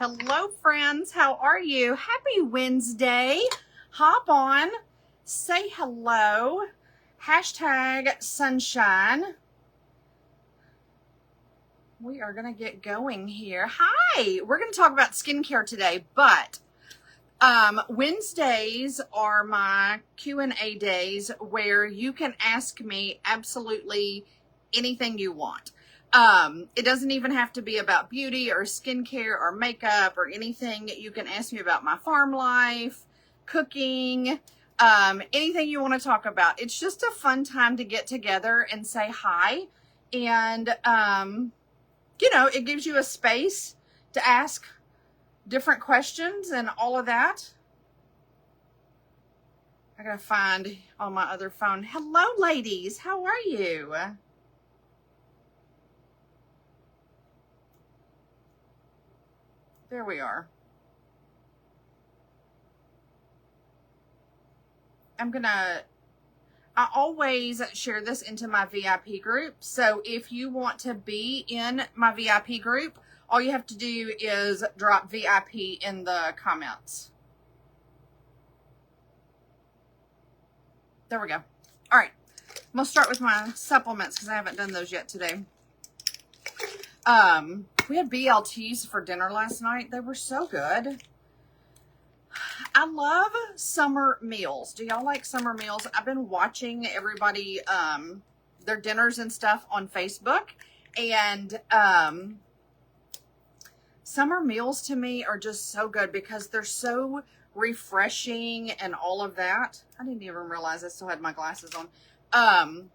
Hello, friends. How are you? Happy Wednesday. Hop on, say hello, hashtag sunshine. We are going to get going here. Hi, we're going to talk about skincare today, but Wednesdays are my Q&A days where you can ask me absolutely anything you want. It doesn't even have to be about beauty or skincare or makeup or anything. You can ask me about my farm life, cooking, anything you want to talk about. It's just a fun time to get together and say hi. And, you know, it gives you a space to ask different questions and all of that. I gotta find on my other phone. Hello, ladies. How are you? There we are. I always share this into my VIP group. So if you want to be in my VIP group, all you have to do is drop VIP in the comments. There we go. All right. I'm going to start with my supplements because I haven't done those yet today. We had BLTs for dinner last night. They were so good. I love summer meals. Do y'all like summer meals? I've been watching everybody, their dinners and stuff on Facebook. And summer meals to me are just so good because they're so refreshing and all of that. I didn't even realize I still had my glasses on.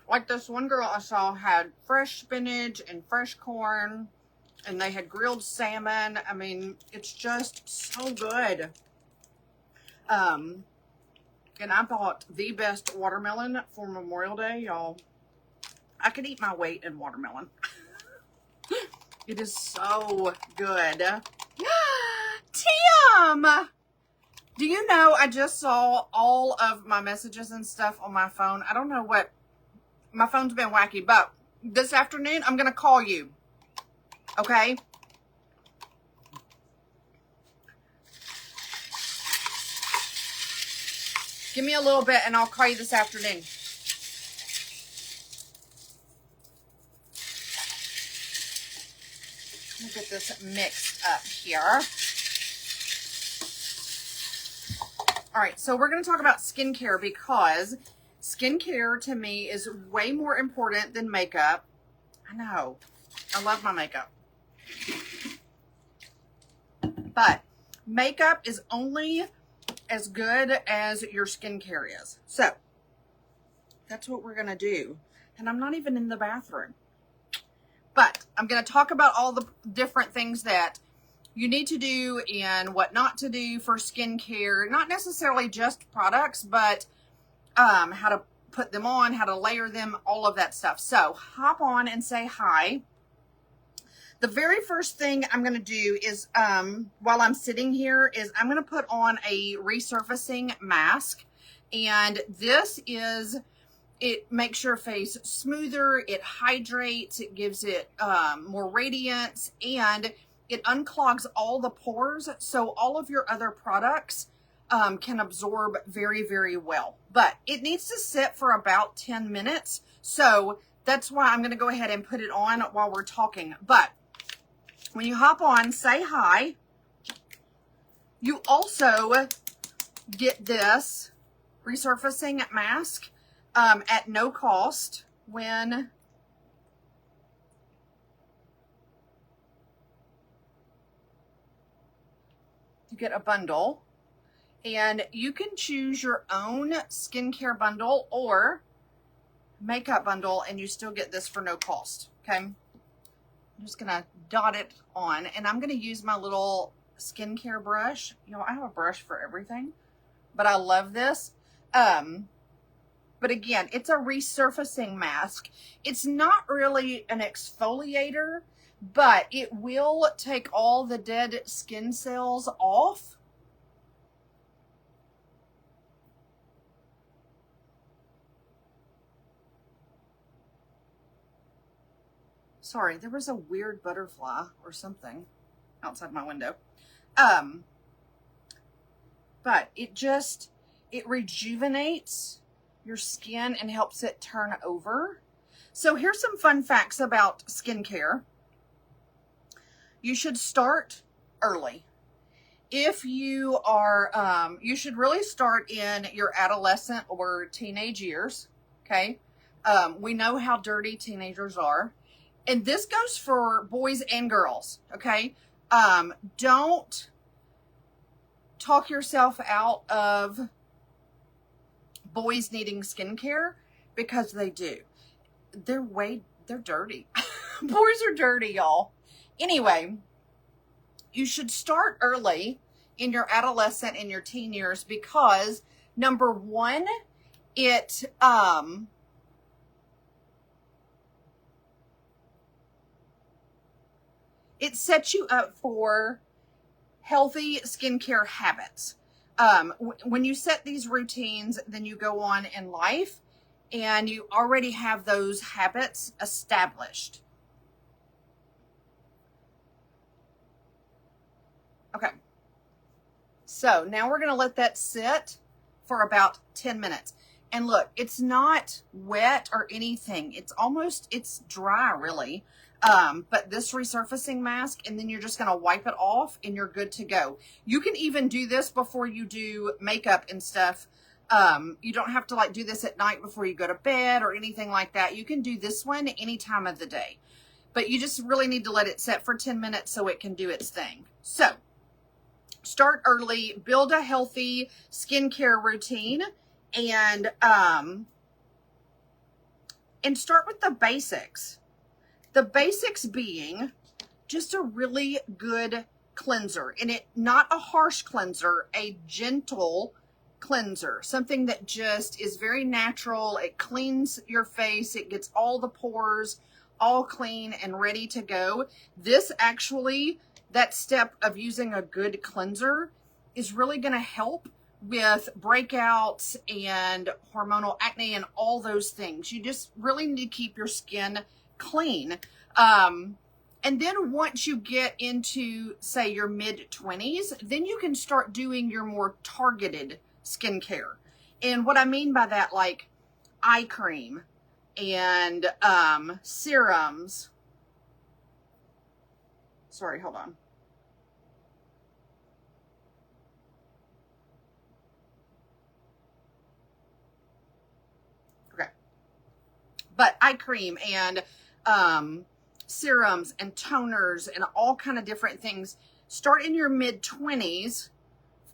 Like this one girl I saw had fresh spinach and fresh corn, and they had grilled salmon. I mean, it's just so good. And I bought the best watermelon for Memorial Day, y'all. I could eat my weight in watermelon. It is so good. Tim! Do you know I just saw all of my messages and stuff on my phone? I don't know what... My phone's been wacky, but this afternoon, I'm going to call you. Okay? Give me a little bit and I'll call you this afternoon. Let me get this mixed up here. All right, so we're going to talk about skincare because skincare to me is way more important than makeup. I know. I love my makeup. But makeup is only as good as your skincare is. So that's what we're going to do. And I'm not even in the bathroom. But I'm going to talk about all the different things that you need to do and what not to do for skincare. Not necessarily just products, but how to put them on, how to layer them, all of that stuff. So hop on and say hi. The very first thing I'm going to do is, while I'm sitting here, is I'm going to put on a resurfacing mask. And this is, it makes your face smoother, it hydrates, it gives it more radiance, and it unclogs all the pores. So all of your other products can absorb very, very well. But it needs to sit for about 10 minutes. So that's why I'm going to go ahead and put it on while we're talking. But when you hop on, say hi. You also get this resurfacing mask at no cost when you get a bundle. And you can choose your own skincare bundle or makeup bundle, and you still get this for no cost, okay? I'm just going to dot it on, and I'm going to use my little skincare brush. You know, I have a brush for everything, but I love this. But again, it's a resurfacing mask. It's not really an exfoliator, but it will take all the dead skin cells off. Sorry, there was a weird butterfly or something outside my window. But it rejuvenates your skin and helps it turn over. So here's some fun facts about skincare. You should start early. If you are, you should really start in your adolescent or teenage years, okay? We know how dirty teenagers are. And this goes for boys and girls, okay? Don't talk yourself out of boys needing skincare, because they do. They're dirty. Boys are dirty, y'all. Anyway, you should start early in your adolescent and your teen years because, number one, it sets you up for healthy skincare habits. When you set these routines, then you go on in life and you already have those habits established. Okay. So now we're going to let that sit for about 10 minutes. And look, it's not wet or anything. It's dry really. But this resurfacing mask, and then you're just going to wipe it off and you're good to go. You can even do this before you do makeup and stuff. You don't have to like do this at night before you go to bed or anything like that. You can do this one any time of the day, but you just really need to let it set for 10 minutes so it can do its thing. So start early, build a healthy skincare routine, and start with the basics. The basics being just a really good cleanser, and not a harsh cleanser, a gentle cleanser, something that just is very natural. It cleans your face. It gets all the pores all clean and ready to go. This actually, that step of using a good cleanser is really going to help with breakouts and hormonal acne and all those things. You just really need to keep your skin clean. And then once you get into, say, your mid-20s, then you can start doing your more targeted skincare. And what I mean by that, like eye cream and serums. Sorry, hold on. Okay. But eye cream and serums and toners and all kind of different things. Start in your mid-20s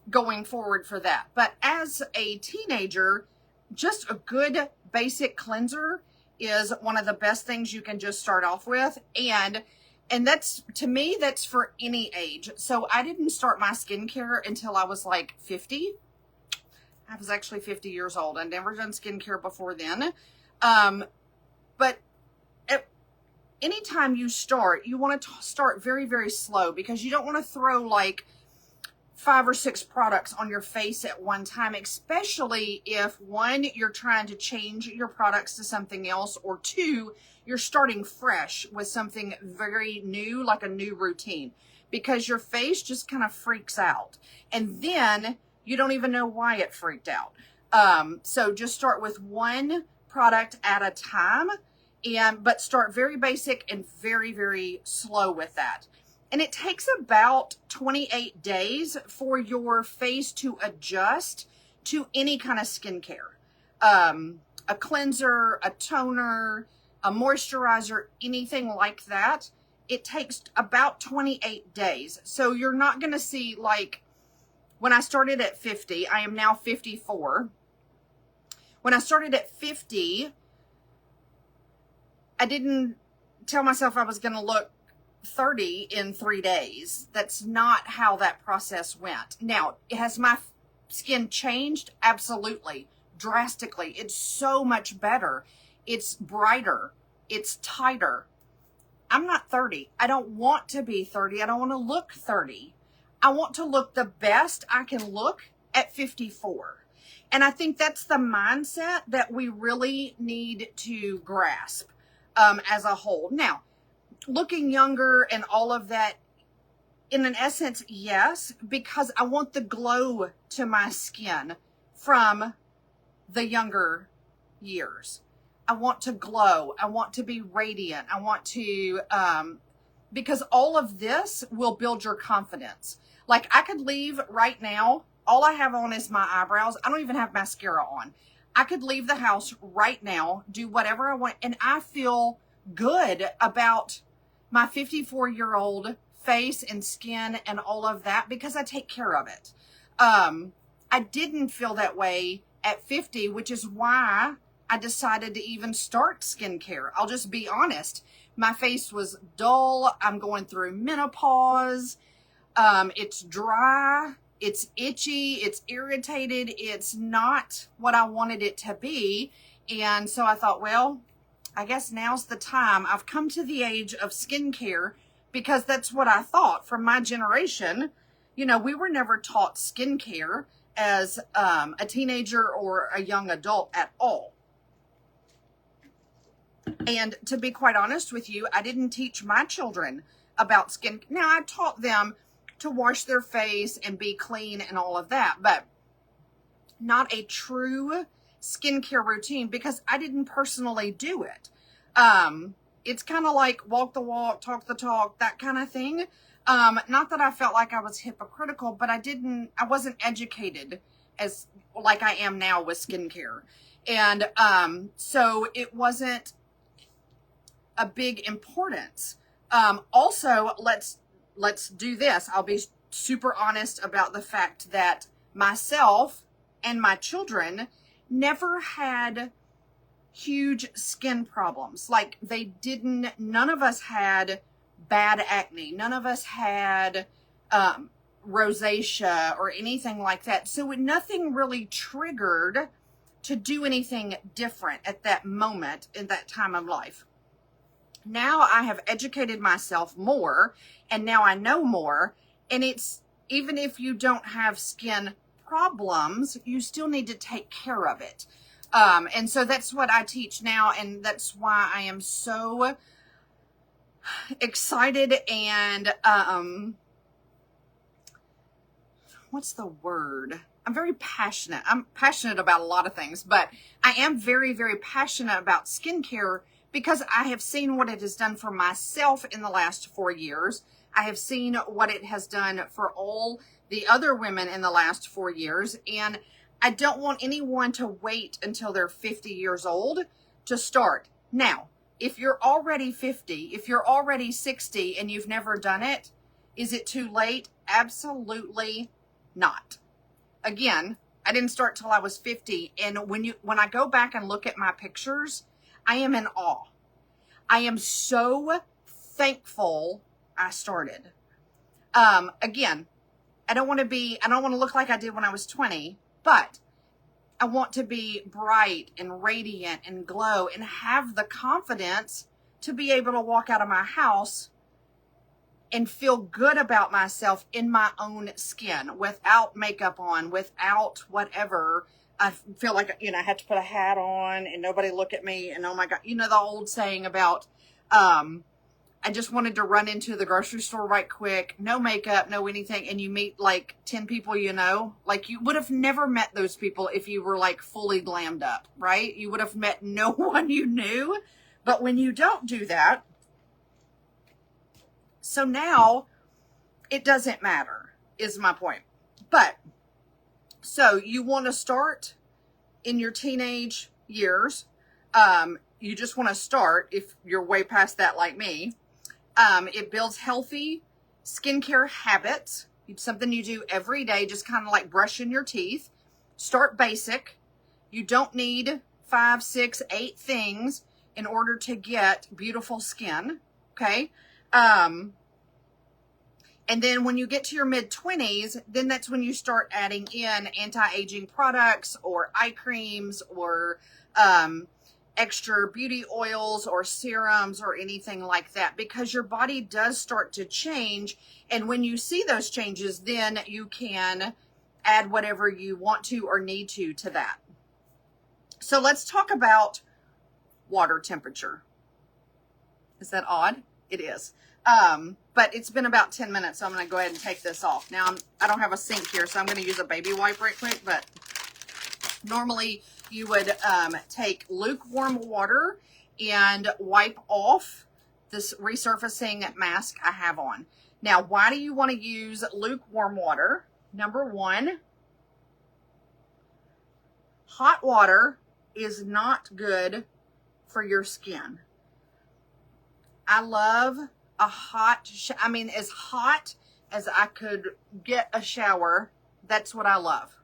going forward for that. But as a teenager, just a good basic cleanser is one of the best things you can just start off with. And that's, to me, that's for any age. So I didn't start my skincare until I was like 50. I was actually 50 years old. I'd never done skincare before then. But anytime you start, you want to start very, very slow, because you don't want to throw like 5 or 6 products on your face at one time, especially if 1, you're trying to change your products to something else, or 2, you're starting fresh with something very new, like a new routine, because your face just kind of freaks out. And then you don't even know why it freaked out. So just start with 1 product at a time, but start very basic and very, very slow with that. And it takes about 28 days for your face to adjust to any kind of skincare. A cleanser, a toner, a moisturizer, anything like that. It takes about 28 days. So you're not going to see, like, when I started at 50, I am now 54. When I started at 50, I didn't tell myself I was going to look 30 in 3 days. That's not how that process went. Now, has my skin changed? Absolutely. Drastically. It's so much better. It's brighter. It's tighter. I'm not 30. I don't want to be 30. I don't want to look 30. I want to look the best I can look at 54. And I think that's the mindset that we really need to grasp as a whole. Now, looking younger and all of that, in an essence, yes, because I want the glow to my skin from the younger years. I want to glow. I want to be radiant. I want to, because all of this will build your confidence. Like, I could leave right now. All I have on is my eyebrows. I don't even have mascara on. I could leave the house right now, do whatever I want, and I feel good about my 54-year-old face and skin and all of that because I take care of it. I didn't feel that way at 50, which is why I decided to even start skincare. I'll just be honest. My face was dull. I'm going through menopause. It's dry. It's itchy. It's irritated. It's not what I wanted it to be. And so I thought, well, I guess now's the time. I've come to the age of skincare because that's what I thought from my generation. You know, we were never taught skincare as a teenager or a young adult at all. And to be quite honest with you, I didn't teach my children about skin. Now, I taught them to wash their face and be clean and all of that, but not a true skincare routine because I didn't personally do it. It's kind of like walk the walk, talk the talk, that kind of thing. Not that I felt like I was hypocritical, but I wasn't educated as like I am now with skincare. And so it wasn't a big importance. Also, let's do this. I'll be super honest about the fact that myself and my children never had huge skin problems. Like none of us had bad acne. None of us had rosacea or anything like that. So nothing really triggered to do anything different at that moment in that time of life. Now I have educated myself more and now I know more, and it's, even if you don't have skin problems, you still need to take care of it. And so that's what I teach now, and that's why I am so excited and, what's the word? I'm very passionate. I'm passionate about a lot of things, but I am very, very passionate about skincare because I have seen what it has done for myself in the last 4 years. I have seen what it has done for all the other women in the last 4 years. And I don't want anyone to wait until they're 50 years old to start. Now, if you're already 50, if you're already 60 and you've never done it, is it too late? Absolutely not. Again, I didn't start till I was 50. And when I go back and look at my pictures, I am in awe. I am so thankful I started. Again, I don't want to look like I did when I was 20, but I want to be bright and radiant and glow and have the confidence to be able to walk out of my house and feel good about myself in my own skin without makeup on, without whatever. I feel like, I have to put a hat on and nobody look at me and oh my God, the old saying about, I just wanted to run into the grocery store right quick, no makeup, no anything, and you meet like 10 people like you would have never met those people if you were like fully glammed up, right? You would have met no one you knew. But when you don't do that, so now it doesn't matter, is my point. But so you want to start in your teenage years. You just want to start if you're way past that like me. It builds healthy skincare habits. It's something you do every day, just kind of like brushing your teeth. Start basic. You don't need 5, 6, 8 things in order to get beautiful skin. Okay. And then when you get to your mid-20s, then that's when you start adding in anti-aging products or eye creams or extra beauty oils or serums or anything like that, because your body does start to change. And when you see those changes, then you can add whatever you want to or need to that. So let's talk about water temperature. Is that odd? it is. But it's been about 10 minutes, so I'm going to go ahead and take this off. Now, I don't have a sink here, so I'm going to use a baby wipe right quick, but normally you would take lukewarm water and wipe off this resurfacing mask I have on. Now, why do you want to use lukewarm water? Number one, hot water is not good for your skin. I love a hot, as hot as I could get a shower. That's what I love.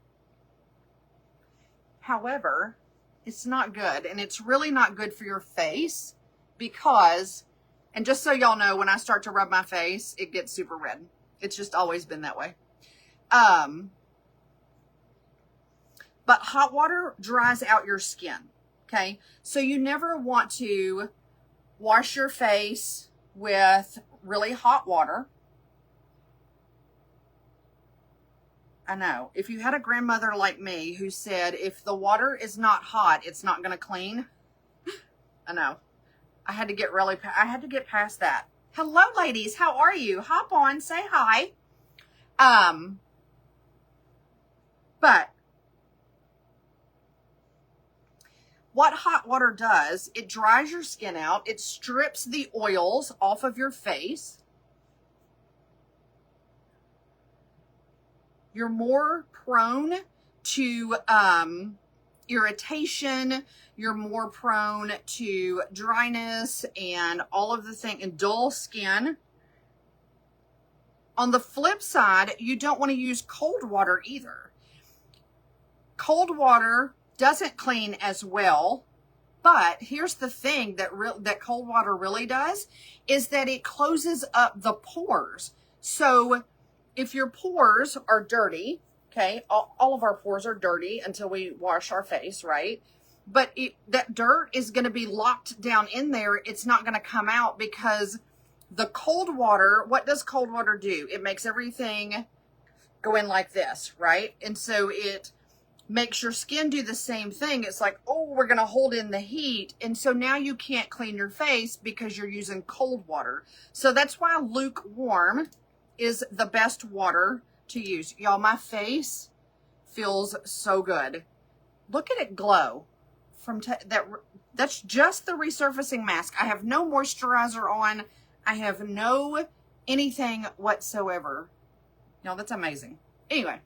However, it's not good, and it's really not good for your face because, and just so y'all know, when I start to rub my face, it gets super red. It's just always been that way. But hot water dries out your skin, okay? So you never want to wash your face with really hot water. I know. If you had a grandmother like me who said, if the water is not hot, it's not going to clean. I know. I had to get past that. Hello, ladies. How are you? Hop on. Say hi. But what hot water does, it dries your skin out. It strips the oils off of your face. You're more prone to irritation. You're more prone to dryness and all of the things, and dull skin. On the flip side, you don't want to use cold water either. Cold water doesn't clean as well, but here's the thing that cold water really does is that it closes up the pores. So if your pores are dirty, okay, all of our pores are dirty until we wash our face, right? But that dirt is going to be locked down in there. It's not going to come out because the cold water, what does cold water do? It makes everything go in like this, right? And so it makes your skin do the same thing. It's like, oh, we're going to hold in the heat. And so now you can't clean your face because you're using cold water. So that's why lukewarm is the best water to use. Y'all, my face feels so good. Look at it glow. That's just the resurfacing mask. I have no moisturizer on. I have no anything whatsoever. Y'all, that's amazing. Anyway,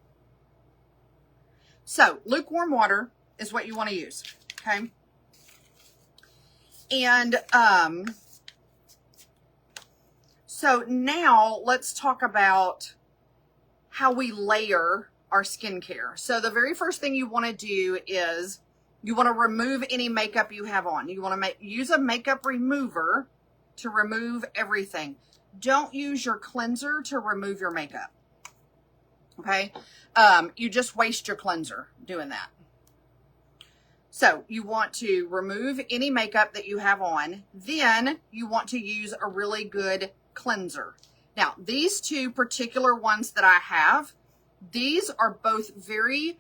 so lukewarm water is what you want to use, okay? And so now let's talk about how we layer our skincare. So the very first thing you want to do is you want to remove any makeup you have on. You want to use a makeup remover to remove everything. Don't use your cleanser to remove your makeup. Okay? You just waste your cleanser doing that. So you want to remove any makeup that you have on. Then you want to use a really good cleanser. Now, these two particular ones that I have, these are both very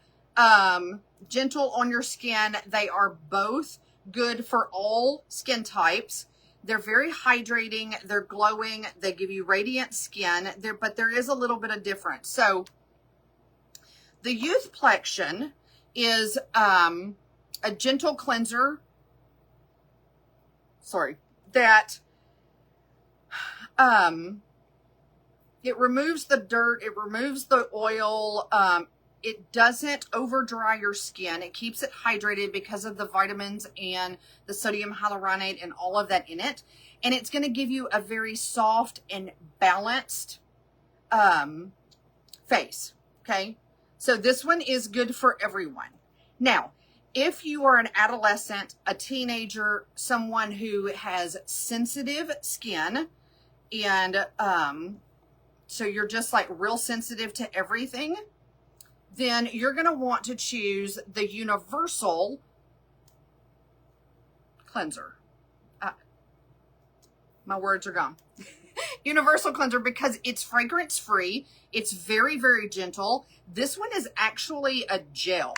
gentle on your skin. They are both good for all skin types. They're very hydrating. They're glowing. They give you radiant skin. But there is a little bit of difference. So the Youthplexion is a gentle cleanser. Sorry, that it removes the dirt. It removes the oil. It doesn't over dry your skin. It keeps it hydrated because of the vitamins and the sodium hyaluronate and all of that in it. And it's going to give you a very soft and balanced face. Okay. So this one is good for everyone. Now, if you are an adolescent, a teenager, someone who has sensitive skin, and so you're just like real sensitive to everything, then you're going to want to choose the Universal Cleanser. My words are gone. Universal Cleanser, because it's fragrance free. It's very, very gentle. This one is actually a gel.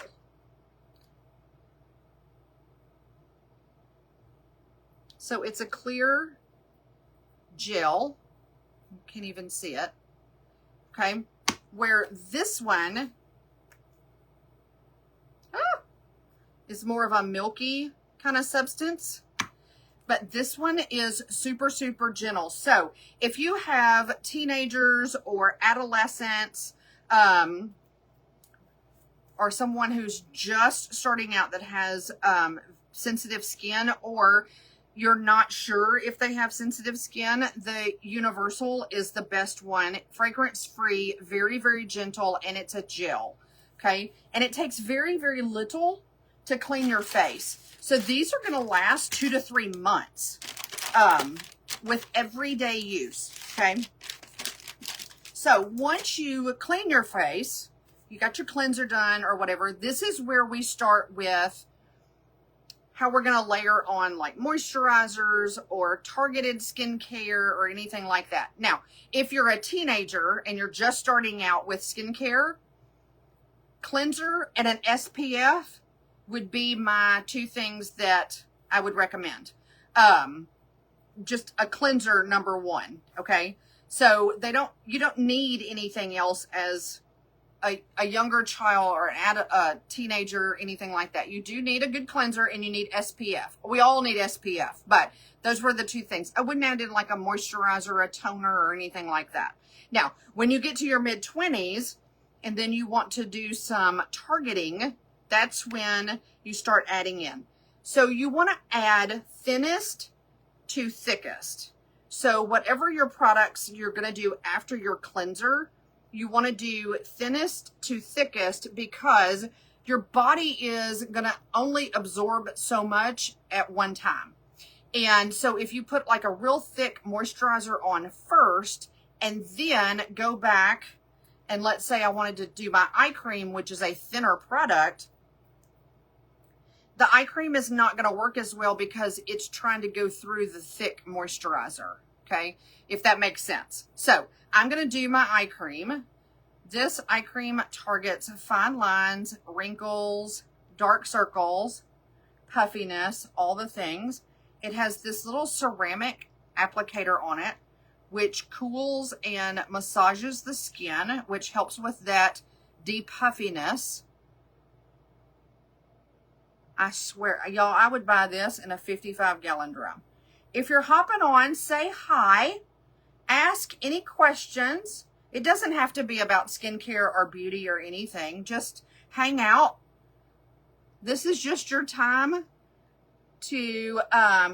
So it's a clear gel. You can't even see it. Okay. Where this one is more of a milky kind of substance. But this one is super, super gentle. So if you have teenagers or adolescents, or someone who's just starting out that has sensitive skin, or you're not sure if they have sensitive skin, the Universal is the best one. Fragrance free, very, very gentle, and it's a gel. Okay. And it takes very, very little to clean your face. So these are going to last 2 to 3 months with everyday use. Okay. So once you clean your face, you got your cleanser done or whatever, this is where we start with how we're going to layer on like moisturizers or targeted skincare or anything like that. Now, if you're a teenager and you're just starting out with skincare, cleanser and an SPF would be my 2 things that I would recommend. Just a cleanser, number 1. Okay. So you don't need anything else as a younger child or a teenager, anything like that. You do need a good cleanser and you need SPF. We all need SPF, but those were the 2 things. I wouldn't add in like a moisturizer, a toner, or anything like that. Now, when you get to your mid-20s and then you want to do some targeting, that's when you start adding in. So you want to add thinnest to thickest. So whatever your products you're going to do after your cleanser, you want to do thinnest to thickest because your body is going to only absorb so much at one time. And so if you put like a real thick moisturizer on first and then go back and let's say I wanted to do my eye cream, which is a thinner product, the eye cream is not going to work as well because it's trying to go through the thick moisturizer. Okay, if that makes sense. So I'm going to do my eye cream. This eye cream targets fine lines, wrinkles, dark circles, puffiness, all the things. It has this little ceramic applicator on it, which cools and massages the skin, which helps with that depuffiness. I swear, y'all, I would buy this in a 55-gallon drum. If you're hopping on, say hi, ask any questions. It doesn't have to be about skincare or beauty or anything. Just hang out. This is just your time to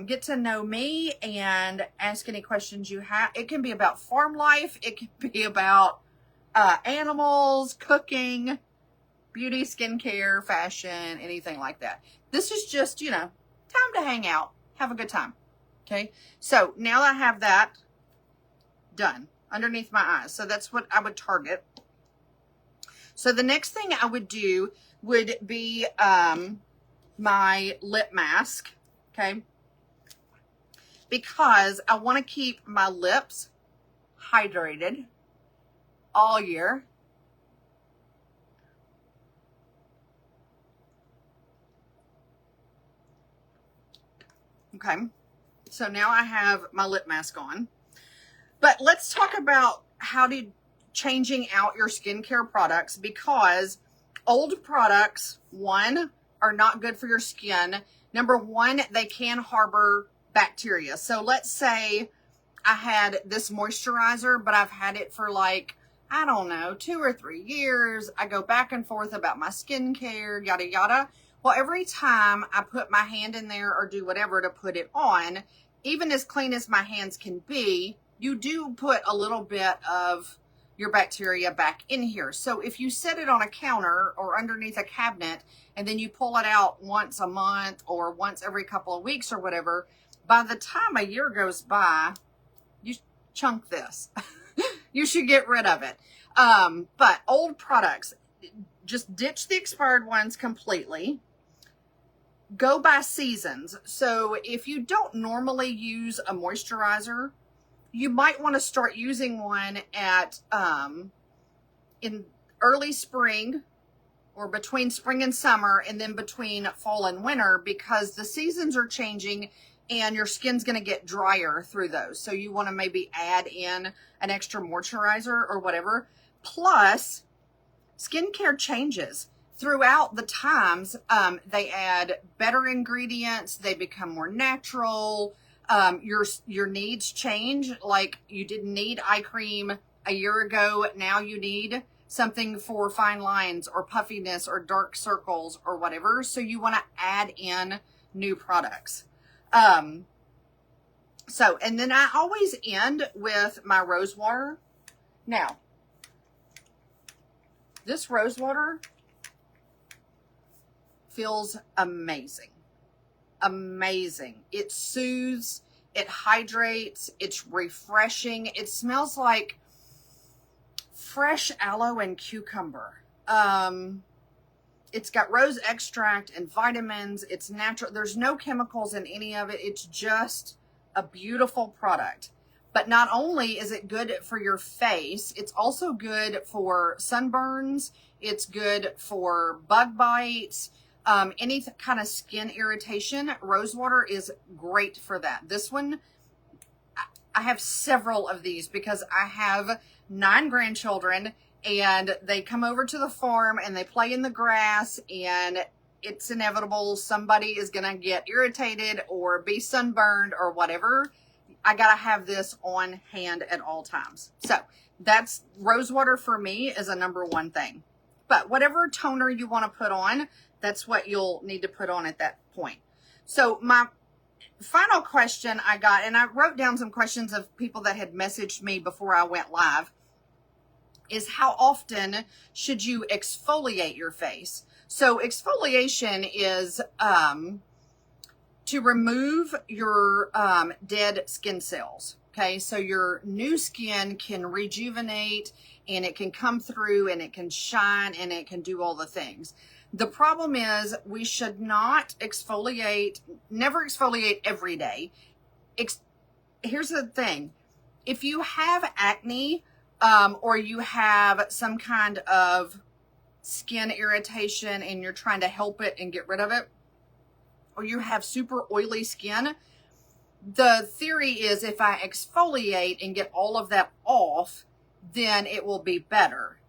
get to know me and ask any questions you have. It can be about farm life. It can be about animals, cooking, beauty, skincare, fashion, anything like that. This is just, time to hang out, have a good time. Okay, so now I have that done underneath my eyes. So that's what I would target. So the next thing I would do would be my lip mask, okay? Because I want to keep my lips hydrated all year. Okay, so now I have my lip mask on. But let's talk about changing out your skincare products, because old products, 1, are not good for your skin. Number 1, they can harbor bacteria. So let's say I had this moisturizer, but I've had it for like, I don't know, 2 or 3 years. I go back and forth about my skincare, yada, yada. Well, every time I put my hand in there or do whatever to put it on, even as clean as my hands can be, you do put a little bit of your bacteria back in here. So if you set it on a counter or underneath a cabinet and then you pull it out once a month or once every couple of weeks or whatever, by the time a year goes by, you chunk this. You should get rid of it. But old products, just ditch the expired ones completely. Go by seasons. So if you don't normally use a moisturizer, you might want to start using one at in early spring or between spring and summer, and then between fall and winter, because the seasons are changing and your skin's going to get drier through those. So you want to maybe add in an extra moisturizer or whatever. Plus, skincare changes throughout the times. They add better ingredients. They become more natural. Your needs change. Like, you didn't need eye cream a year ago. Now you need something for fine lines or puffiness or dark circles or whatever. So you want to add in new products. And then I always end with my rose water. Now, this rose water feels amazing. Amazing. It soothes, it hydrates, it's refreshing. It smells like fresh aloe and cucumber. It's got rose extract and vitamins. It's natural. There's no chemicals in any of it. It's just a beautiful product. But not only is it good for your face, it's also good for sunburns. It's good for bug bites, any kind of skin irritation. Rose water is great for that. This one, I have several of these because I have 9 grandchildren, and they come over to the farm and they play in the grass, and it's inevitable somebody is going to get irritated or be sunburned or whatever. I got to have this on hand at all times. So that's rose water for me is a #1 thing. But whatever toner you want to put on, that's what you'll need to put on at that point. So my final question I got, and I wrote down some questions of people that had messaged me before I went live, is how often should you exfoliate your face? So exfoliation is to remove your dead skin cells. Okay, so your new skin can rejuvenate, and it can come through, and it can shine, and it can do all the things. The problem is we should not exfoliate, never exfoliate every day. Here's the thing. If you have acne, or you have some kind of skin irritation and you're trying to help it and get rid of it, or you have super oily skin, the theory is if I exfoliate and get all of that off, then it will be better.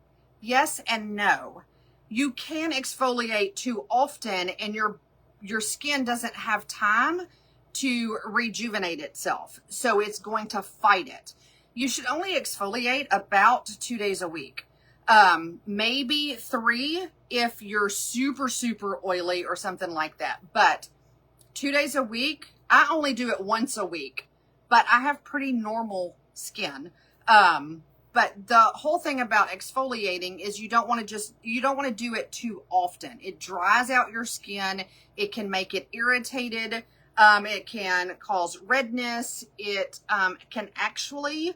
Yes and no. You can exfoliate too often, and your skin doesn't have time to rejuvenate itself. So it's going to fight it. You should only exfoliate about 2 days a week. Maybe 3 if you're super, super oily or something like that. But 2 days a week, I only do it once a week. But I have pretty normal skin. But the whole thing about exfoliating is you don't want to do it too often. It dries out your skin. It can make it irritated. It can cause redness. It can actually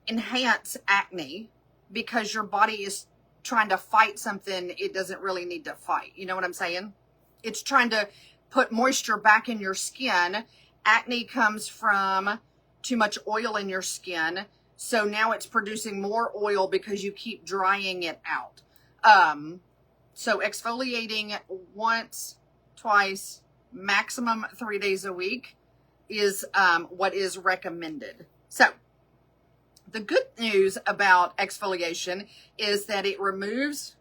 enhance acne because your body is trying to fight something it doesn't really need to fight. You know what I'm saying? It's trying to put moisture back in your skin. Acne comes from too much oil in your skin. So now it's producing more oil because you keep drying it out. So exfoliating once, twice, maximum 3 days a week is what is recommended. So the good news about exfoliation is that it removes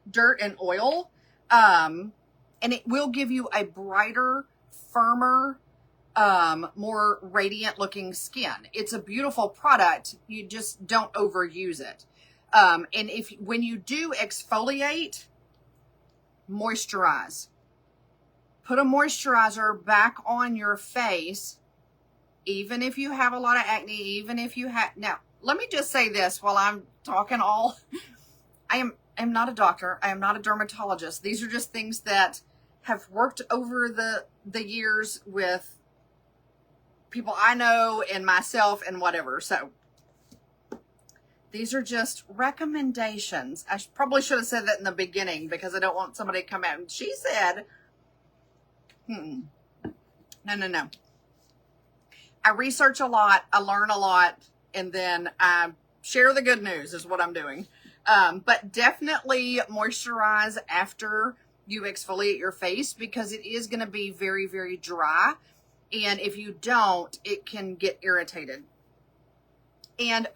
dirt and oil, and it will give you a brighter, firmer, more radiant looking skin. It's a beautiful product. You just don't overuse it. And when you do exfoliate, moisturize. Put a moisturizer back on your face, even if you have a lot of acne, even if you have, now, let me just say this while I'm talking I am not a doctor. I am not a dermatologist. These are just things that have worked over the years with people I know and myself and whatever. So these are just recommendations. I probably should have said that in the beginning because I don't want somebody to come out and she said, no. I research a lot, I learn a lot, and then I share the good news is what I'm doing. But definitely moisturize after you exfoliate your face, because it is going to be very, very dry. And if you don't, it can get irritated. And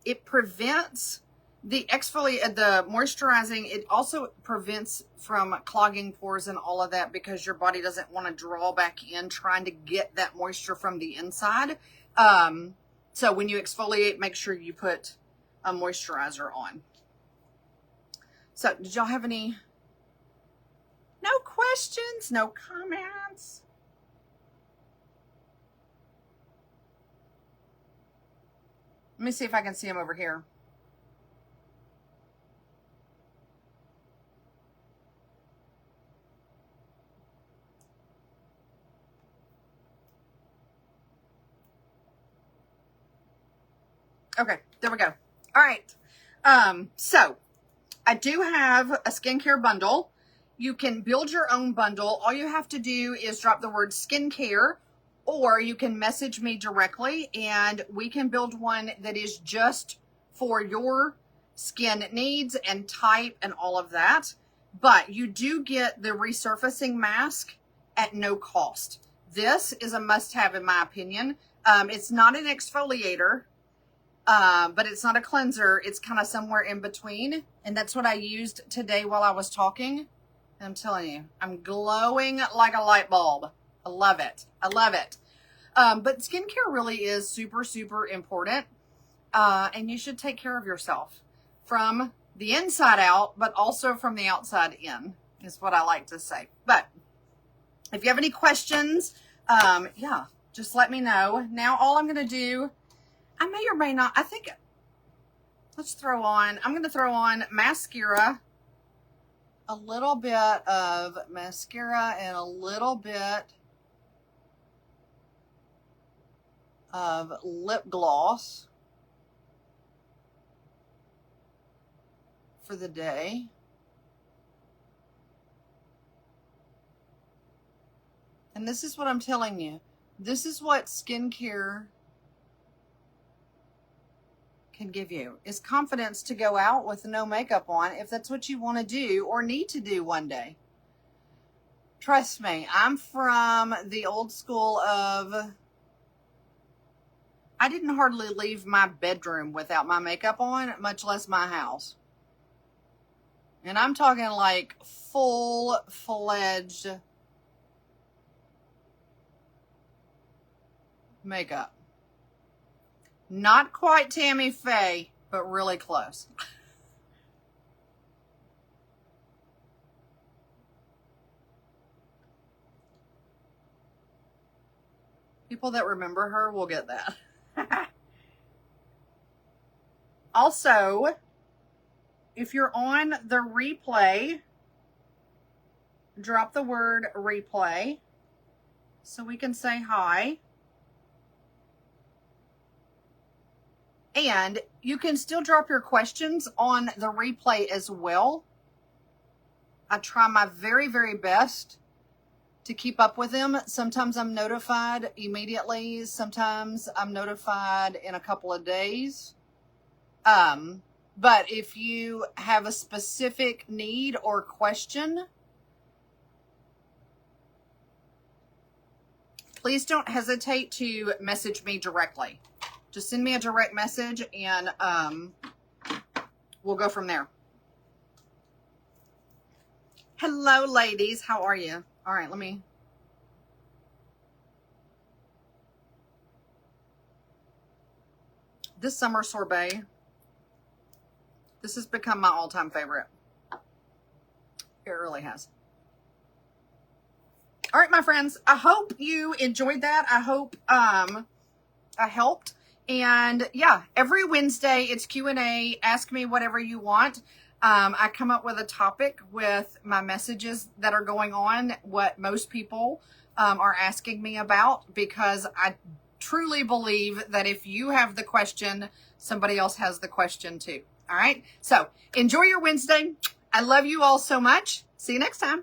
it prevents the moisturizing. It also prevents from clogging pores and all of that, because your body doesn't want to draw back in trying to get that moisture from the inside. So when you exfoliate, make sure you put a moisturizer on. So did y'all have any? No questions, no comments? Let me see if I can see them over here. Okay, there we go. All right. So I do have a skincare bundle. You can build your own bundle. All you have to do is drop the word skincare, or you can message me directly and we can build one that is just for your skin needs and type and all of that. But you do get the resurfacing mask at no cost. This is a must-have in my opinion. It's not an exfoliator, but it's not a cleanser. It's kind of somewhere in between. And that's what I used today while I was talking. And I'm telling you, I'm glowing like a light bulb. I love it. I love it. But skincare really is super, super important. And you should take care of yourself from the inside out, but also from the outside in, is what I like to say. But if you have any questions, yeah, just let me know. Now, all I'm going to do, I may or may not, I think, I'm going to throw on mascara, a little bit of mascara and a little bit of lip gloss for the day. And this is what I'm telling you. This is what skincare can give you, is confidence to go out with no makeup on if that's what you want to do or need to do one day. Trust me, I'm from the old school of, I didn't hardly leave my bedroom without my makeup on, much less my house. And I'm talking like full-fledged makeup. Not quite Tammy Faye, but really close. People that remember her will get that. Also, if you're on the replay, drop the word replay so we can say hi. And you can still drop your questions on the replay as well. I try my very, very best to keep up with them. Sometimes I'm notified immediately. Sometimes I'm notified in a couple of days. But if you have a specific need or question, please don't hesitate to message me directly. Just send me a direct message and we'll go from there. Hello, ladies. How are you? All right, let me. This summer sorbet, this has become my all-time favorite. It really has. All right, my friends. I hope you enjoyed that. I hope I helped. And yeah, every Wednesday it's Q&A. Ask me whatever you want. I come up with a topic with my messages that are going on, what most people are asking me about, because I truly believe that if you have the question, somebody else has the question too. All right. So enjoy your Wednesday. I love you all so much. See you next time.